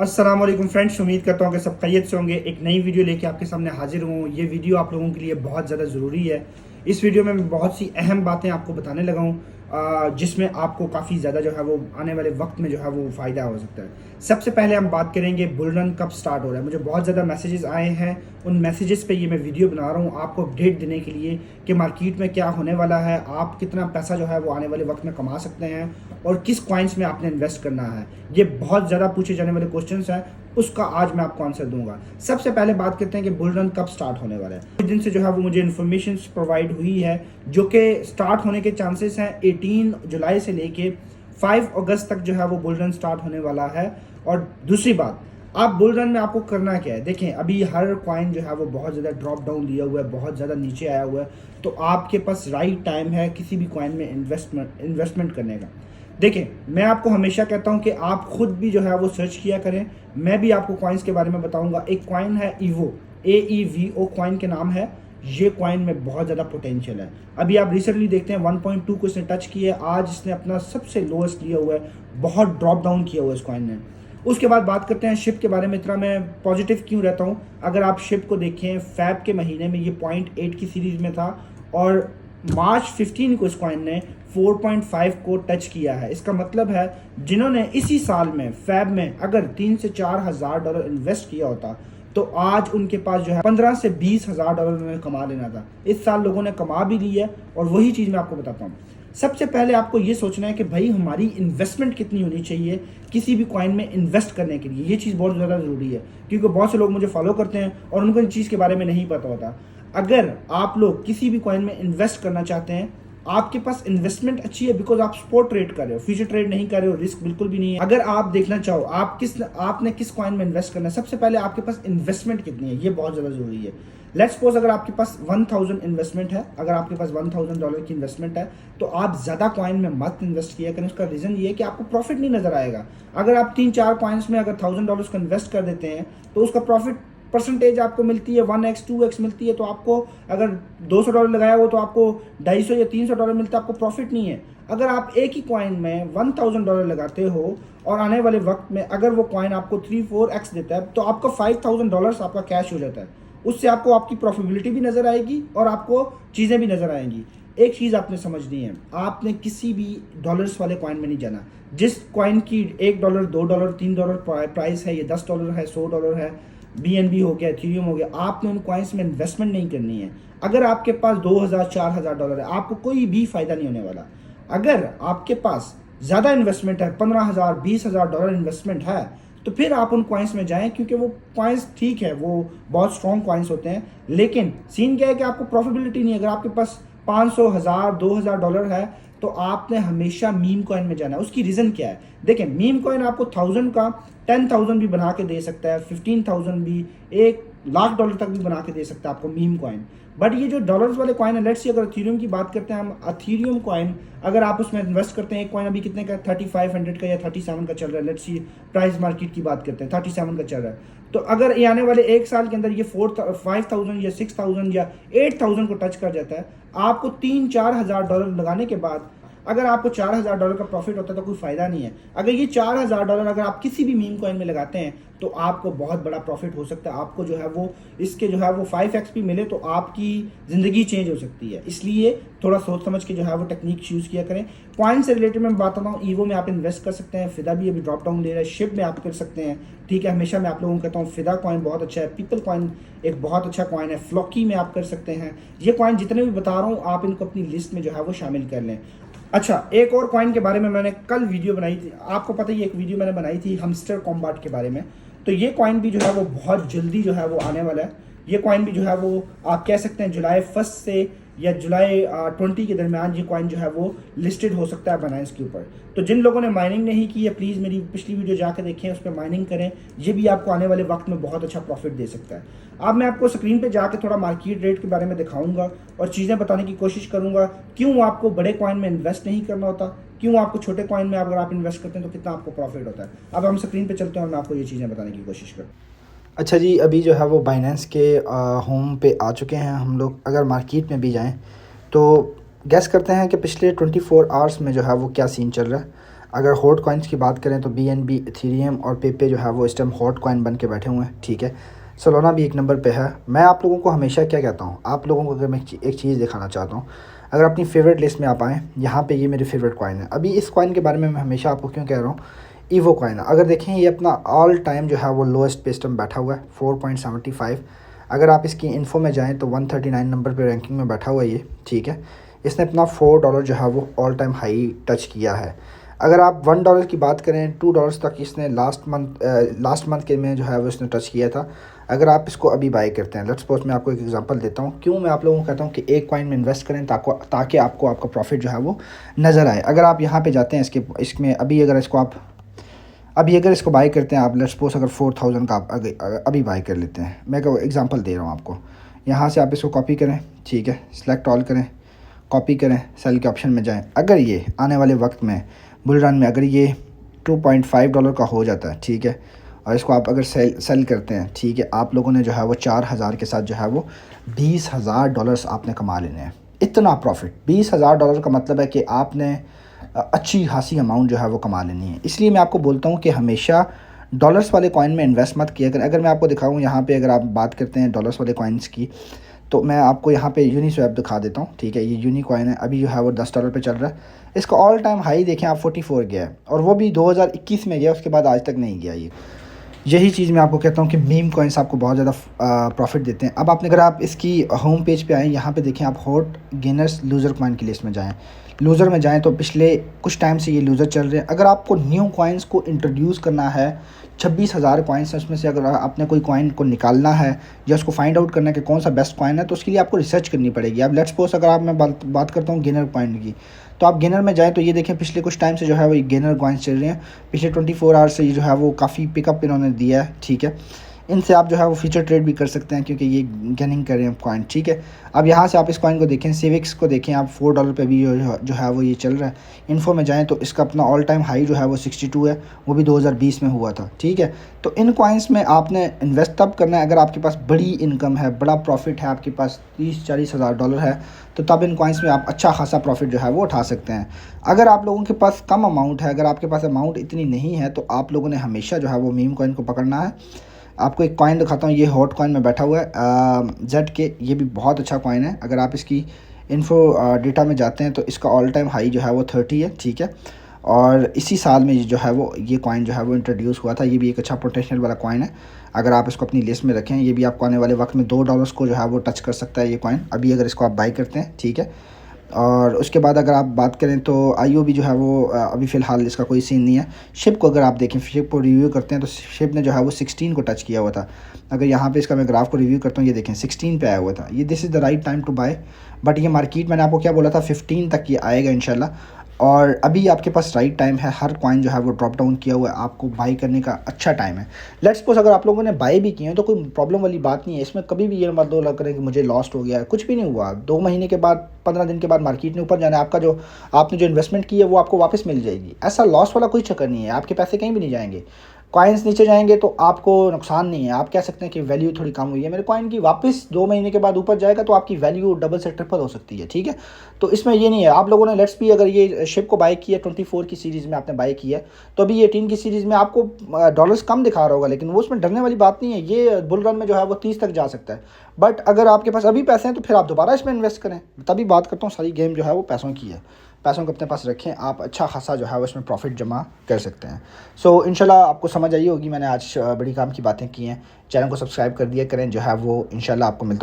अस्सलाम वालेकुम फ्रेंड्स, उम्मीद करता हूँ कि सब खैरियत से होंगे। एक नई वीडियो लेके आपके सामने हाजिर हूँ। ये वीडियो आप लोगों के लिए बहुत ज़्यादा ज़रूरी है। इस वीडियो में मैं बहुत सी अहम बातें आपको बताने लगा हूँ, जिसमें आपको काफ़ी ज़्यादा जो है वो आने वाले वक्त में जो है वो फ़ायदा हो सकता है। सबसे पहले हम बात करेंगे बुल रन कब स्टार्ट हो रहा है। मुझे बहुत ज़्यादा मैसेजेस आए हैं, उन मैसेजेस पे ये मैं वीडियो बना रहा हूँ आपको अपडेट देने के लिए कि मार्केट में क्या होने वाला है, आप कितना पैसा जो है वो आने वाले वक्त में कमा सकते हैं और किस कॉइन्स में आपने इन्वेस्ट करना है। ये बहुत ज़्यादा पूछे जाने वाले क्वेश्चंस हैं, उसका आज मैं आपको आंसर दूंगा। सबसे पहले बात करते हैं कि बुल रन कब स्टार्ट होने वाला है। कुछ दिन से जो है वो मुझे इन्फॉर्मेशन प्रोवाइड हुई है जो कि स्टार्ट होने के चांसेस हैं 18 जुलाई से लेके 5 अगस्त तक जो है वो बुल रन स्टार्ट होने वाला है। और दूसरी बात, आप बुल रन में आपको करना क्या है। देखें, अभी हर कॉइन जो है वो बहुत ज़्यादा ड्रॉप डाउन लिया हुआ है, बहुत ज़्यादा नीचे आया हुआ है, तो आपके पास राइट टाइम है किसी भी कॉइन में इन्वेस्टमेंट करने का। देखें, मैं आपको हमेशा कहता हूं कि आप खुद भी जो है वो सर्च किया करें। मैं भी आपको कॉइन्स के बारे में बताऊंगा। एक कॉइन है ईवो, AEVO कॉइन के नाम है। ये कॉइन में बहुत ज़्यादा पोटेंशियल है। अभी आप रिसेंटली देखते हैं 1.2 को इसने टच किया है, आज इसने अपना सबसे लोएस्ट लिया हुआ है, बहुत ड्रॉप डाउन किया हुआ है इस कॉइन ने। उसके बाद बात करते हैं शिप के बारे में। इतना मैं पॉजिटिव क्यों रहता हूँ, अगर आप शिप को देखें फैब के महीने में ये 0.8 की सीरीज में था और मार्च 15 को इस कॉइन ने 4.5 को टच किया है। इसका मतलब है जिन्होंने इसी साल में फैब में अगर 3 से 4 हज़ार डॉलर इन्वेस्ट किया होता तो आज उनके पास जो है 15 से 20 हज़ार डॉलर उन्होंने कमा लेना था। इस साल लोगों ने कमा भी ली है और वही चीज़ मैं आपको बताता हूँ। सबसे पहले आपको ये सोचना है कि भाई हमारी इन्वेस्टमेंट कितनी होनी चाहिए किसी भी कॉइन में इन्वेस्ट करने के लिए। ये चीज़ बहुत ज़्यादा ज़रूरी है क्योंकि बहुत से लोग मुझे फॉलो करते हैं और उनको इन चीज़ के बारे में नहीं पता होता। अगर आप लोग किसी भी कॉइन में इन्वेस्ट करना चाहते हैं, आपके पास इन्वेस्टमेंट अच्छी है बिकॉज आप स्पॉट ट्रेड कर रहे हो, फ्यूचर ट्रेड नहीं कर रहे हो, रिस्क बिल्कुल भी नहीं है। अगर आप देखना चाहो आपने किस कॉइन में इन्वेस्ट करना है, सबसे पहले आपके पास इन्वेस्टमेंट कितनी है, ये बहुत ज़्यादा जरूरी है। लेट्स सपोज अगर आपके पास 1000 इन्वेस्टमेंट है, अगर आपके पास 1000 डॉलर की इन्वेस्टमेंट है तो आप ज़्यादा कॉइन में मत इन्वेस्ट किया करें। उसका रीज़न ये है कि आपको प्रॉफिट नहीं नजर आएगा। अगर आप 3-4 कॉइन्स में अगर $1000 को इन्वेस्ट कर देते हैं तो उसका प्रॉफिट परसेंटेज आपको मिलती है 1x 2x मिलती है। तो आपको अगर $200 लगाया हो तो आपको 250 या $300 मिलता है, आपको प्रॉफिट नहीं है। अगर आप एक ही कॉइन में $1000 लगाते हो और आने वाले वक्त में अगर वो कॉइन आपको 3-4x देता है तो आपका $5000 आपका कैश हो जाता है। उससे आपको आपकी प्रॉफिटेबिलिटी भी नज़र आएगी और आपको चीज़ें भी नज़र आएंगी। एक चीज़ आपने समझनी है, आपने किसी भी डॉलर्स वाले कॉइन में नहीं जाना। जिस कॉइन की $1 $2 $3 प्राइस है, ये $10 है, $100 है, BNB हो गया, इथेरियम हो गया, आपने उन कॉइन्स में इन्वेस्टमेंट नहीं करनी है। अगर आपके पास 2000-4000 डॉलर है, आपको कोई भी फायदा नहीं होने वाला। अगर आपके पास ज़्यादा इन्वेस्टमेंट है, 15,000 $20,000 डॉलर इन्वेस्टमेंट है, तो फिर आप उन कॉइन्स में जाएं क्योंकि वो कॉइन्स ठीक है, वो बहुत स्ट्रॉन्ग कॉइन्स होते हैं। लेकिन सीन क्या है कि आपको प्रॉफिटेबिलिटी नहीं है। अगर आपके पास 500, 1000, 2000 डॉलर है तो आपने हमेशा मीम कॉइन में जाना है। उसकी रीज़न क्या है, देखें, मीम कॉइन आपको 1000 का 10,000 भी बना के दे सकता है, 15,000 भी, $1,00,000 तक भी बना के दे सकता है आपको मीम कॉइन। बट ये जो डॉलर्स वाले कॉइन है, लेट्स सी अगर इथेरियम की बात करते हैं हम, इथेरियम कॉइन अगर आप उसमें इन्वेस्ट करते हैं, एक कॉइन अभी कितने का, 3500 का या 37 का चल रहा है। लेट्स सी प्राइस मार्केट की बात करते हैं, 37 का चल रहा है। तो अगर ये आने वाले एक साल के अंदर ये 5000 या 6000 या 8000 को टच कर जाता है, आपको 3-4 हज़ार डॉलर लगाने के बाद अगर आपको $4000 का प्रॉफिट होता है तो कोई फ़ायदा नहीं है। अगर ये $4000 अगर आप किसी भी मीम कॉइन में लगाते हैं तो आपको बहुत बड़ा प्रॉफिट हो सकता है। आपको जो है वो इसके जो है वो 5x भी मिले तो आपकी ज़िंदगी चेंज हो सकती है। इसलिए थोड़ा सोच समझ के जो है वो टेक्निक यूज़ किया करें। कॉइन से रिलेटेड मैं बताता हूँ, ईवो में आप इन्वेस्ट कर सकते हैं, फिदा भी अभी ड्रॉप डाउन ले रहा है, शिप में आप कर सकते हैं। ठीक है, हमेशा मैं आप लोगों को कहता हूँ फिदा कॉइन बहुत अच्छा है, पीपल कॉइन एक बहुत अच्छा कॉइन है, फ्लॉकी में आप कर सकते हैं। ये कॉइन जितने भी बता रहा हूँ आप इनको अपनी लिस्ट में जो है वो शामिल कर लें। अच्छा, एक और कॉइन के बारे में मैंने कल वीडियो बनाई थी, आपको पता ही एक वीडियो मैंने बनाई थी हमस्टर कॉम्बाट के बारे में। तो ये कॉइन भी जो है वो बहुत जल्दी जो है वो आने वाला है। ये कॉइन भी जो है वो आप कह सकते हैं जुलाई 1 से या जुलाई 20 के दरमियान ये कॉइन जो है वो लिस्टेड हो सकता है बाइनेंस के ऊपर। तो जिन लोगों ने माइनिंग नहीं की है प्लीज़ मेरी पिछली वीडियो जाकर देखें, उस पर माइनिंग करें। ये भी आपको आने वाले वक्त में बहुत अच्छा प्रॉफिट दे सकता है। अब मैं आपको स्क्रीन पे जाकर थोड़ा मार्केट रेट के बारे में दिखाऊंगा और चीज़ें बताने की कोशिश करूंगा, क्यों आपको बड़े कॉइन में इन्वेस्ट नहीं करना होता, क्यों आपको छोटे कॉइन में अगर आप इन्वेस्ट करते हैं तो कितना आपको प्रॉफिट होता है। अब हम स्क्रीन पे चलते हैं और मैं आपको ये चीज़ें बताने की कोशिश करूँ। अच्छा जी, अभी जो है वो बाइनेंस के होम पे आ चुके हैं हम लोग। अगर मार्केट में भी जाएं तो गैस करते हैं कि पिछले 24 आवर्स में जो है वो क्या सीन चल रहा है। अगर हॉट कॉइन्स की बात करें तो BNB, इथेरियम और पेपे जो है वो इस टाइम हॉट कॉइन बन के बैठे हुए हैं, ठीक है। सोलाना भी एक नंबर पे है। मैं आप लोगों को हमेशा क्या कहता हूँ, आप लोगों को अगर मैं एक चीज़ दिखाना चाहता हूँ, अगर अपनी फेवरेट लिस्ट में आप आएँ, यहाँ पे ये मेरी फेवरेट कॉइन है। अभी इस कॉइन के बारे में मैं हमेशा आपको क्यों कह रहा हूँ, ईवो कॉइन है। अगर देखें ये अपना ऑल टाइम जो है वो लोएस्ट पे इस टाइम बैठा हुआ है 4.75। अगर आप इसकी इन्फो में जाएँ तो 139 नंबर पर रैंकिंग में बैठा हुआ है ये, ठीक है। इसने अपना $4 जो है वो ऑल टाइम हाई टच किया है। अगर आप $1 की बात करें, $2 तक इसने लास्ट मंथ के में जो है वो इसने टच किया था। अगर आप इसको अभी बाय करते हैं, लेट्स सपोज मैं आपको एक एग्जांपल देता हूँ, क्यों मैं आप लोगों को कहता हूँ कि एक कॉइन में इन्वेस्ट करें ताकि आपको आपका प्रॉफिट जो है वो नज़र आए। अगर आप यहाँ पे जाते हैं इसमें अभी अगर इसको बाय करते हैं आप, लेट्स सपोज अगर 4000 का आप अभी बाय कर लेते हैं, मैं एग्जांपल दे रहा हूँ आपको। यहाँ से आप इसको कॉपी करें, ठीक है, सिलेक्ट ऑल करें, कॉपी करें, सेल के ऑप्शन में जाएं। अगर ये आने वाले वक्त में बुल रन में अगर ये $2.5 का हो जाता है, ठीक है, और इसको आप अगर सेल करते हैं, ठीक है, आप लोगों ने जो है वो 4000 के साथ जो है वो $20,000 आपने कमा लेने हैं। इतना प्रॉफिट, $20,000 का मतलब है कि आपने अच्छी खासी अमाउंट जो है वो कमा लेनी है। इसलिए मैं आपको बोलता हूँ कि हमेशा डॉलर्स वाले कॉइन में इन्वेस्ट मत किया करें। अगर मैं आपको दिखाऊँ यहाँ पे, अगर आप बात करते हैं डॉलर्स वाले कॉइन्स की, तो मैं आपको यहाँ पे यूनिस्वैप दिखा देता हूँ, ठीक है। ये यूनी कॉइन है, अभी जो है वो $10 पे चल रहा है। इसका ऑल टाइम हाई देखें आप 44 गया है, और वो भी 2021 में गया, उसके बाद आज तक नहीं गया। यही चीज़ मैं आपको कहता हूँ कि मीम कॉइन्स आपको बहुत ज़्यादा प्रॉफिट देते हैं। अब आपने अगर आप इसकी होम पेज पे आएँ, यहाँ पे देखें आप हॉट गेनर्स लूज़र कॉइन की लिस्ट में जाएँ। लूज़र में जाएँ तो पिछले कुछ टाइम से ये लूज़र चल रहे हैं। अगर आपको न्यू कॉइन्स को इंट्रोड्यूस करना है, 26,000 कॉइन्स हैं, उसमें से अगर आपने कोई कॉइन को निकालना है या उसको फाइंड आउट करना है कि कौन सा बेस्ट कॉइन है, तो उसके लिए आपको रिसर्च करनी पड़ेगी। अब लेट्स सपोज अगर मैं बात करता हूँ गेनर कॉइन की, तो आप गेनर में जाएँ तो ये देखें पिछले कुछ टाइम से जो है वो गेनर कॉइन्स चल रहे हैं। पिछले 24 आवर्स से ये जो है वो काफ़ी पिकअप इन्होंने दिया है, ठीक है। इनसे आप जो है वो फ्यूचर ट्रेड भी कर सकते हैं, क्योंकि ये गेनिंग कर रहे हैं कॉइन, ठीक है। अब यहाँ से आप इस कॉइन को देखें, सिविक्स को देखें आप, $4 पे भी जो है वो ये चल रहा है। इन्फो में जाएँ तो इसका अपना ऑल टाइम हाई जो है वो 62 है, वो भी 2020 में हुआ था, ठीक है। तो इन कॉइन्स में आपने इन्वेस्ट तब करना है अगर आपके पास बड़ी इनकम है, बड़ा प्रॉफिट है, आपके पास 30-40 हज़ार डॉलर है, तो तब इन कॉइन्स में आप अच्छा खासा प्रॉफिट जो है वो उठा सकते हैं। अगर आप लोगों के पास कम अमाउंट है, अगर आपके पास अमाउंट इतनी नहीं है, तो आप लोगों ने हमेशा जो है वो मीम कॉइन को पकड़ना है। आपको एक कॉइन दिखाता हूँ, ये हॉट कॉइन में बैठा हुआ है जेड के, ये भी बहुत अच्छा कॉइन है। अगर आप इसकी इन्फो डेटा में जाते हैं तो इसका ऑल टाइम हाई जो है वो 30 है, ठीक है। और इसी साल में जो है वो ये कॉइन जो है वो इंट्रोड्यूस हुआ था। ये भी एक अच्छा पोटेंशियल वाला कॉइन है। अगर आप इसको अपनी लिस्ट में रखें, ये भी आपको आने वाले वक्त में $2 को जो है वो टच कर सकता है ये कॉइन, अभी अगर इसको आप बाई करते हैं, ठीक है। और उसके बाद अगर आप बात करें तो IOB जो है वो अभी फ़िलहाल इसका कोई सीन नहीं है। शिप को अगर आप देखें, शिप को रिव्यू करते हैं तो शिप ने जो है वो 16 को टच किया हुआ था। अगर यहाँ पे इसका मैं ग्राफ को रिव्यू करता हूँ, ये देखें 16 पे आया हुआ था। ये this is the right time to buy, but ये मार्केट मैंने आपको क्या बोला था, 15 तक ये आएगा इंशाल्लाह। और अभी आपके पास राइट टाइम है, हर कॉइन जो है वो ड्रॉप डाउन किया हुआ है, आपको बाई करने का अच्छा टाइम है। लेट्स सपोज अगर आप लोगों ने बाई भी किए हैं तो कोई प्रॉब्लम वाली बात नहीं है इसमें। कभी भी ये मत दो लग करें कि मुझे लॉस्ट हो गया, कुछ भी नहीं हुआ। 2 महीने के बाद, 15 दिन के बाद मार्केट ने ऊपर जाना है, आपने जो इन्वेस्टमेंट की है वो आपको वापस मिल जाएगी। ऐसा लॉस वाला कोई चक्कर नहीं है, आपके पैसे कहीं भी नहीं जाएंगे। कॉइन्स नीचे जाएंगे तो आपको नुकसान नहीं है, आप कह सकते हैं कि वैल्यू थोड़ी कम हुई है मेरे कॉइन की, वापस 2 महीने के बाद ऊपर जाएगा तो आपकी वैल्यू डबल से ट्रिपल हो सकती है, ठीक है। तो इसमें ये नहीं है। आप लोगों ने लेट्स भी अगर ये शिप को बाय किया 24 की सीरीज़ में आपने बाय किया है, तो अभी 18 की सीरीज़ में आपको डॉलर्स कम दिखा रहा होगा, लेकिन वो उसमें डरने वाली बात नहीं है। ये बुल रन में जो है वो 30 तक जा सकता है। बट अगर आपके पास अभी पैसे हैं तो फिर आप दोबारा इसमें इन्वेस्ट करें। तभी बात करता हूँ, सारी गेम जो है वो पैसों की है। पैसों को अपने पास रखें, आप अच्छा खासा जो है वो इसमें प्रॉफिट जमा कर सकते हैं। सो इंशाल्लाह आपको समझ आई होगी। मैंने आज बड़ी काम की बातें की हैं। चैनल को सब्सक्राइब कर दिया करें, जो है वो इंशाल्लाह आपको मिलता है।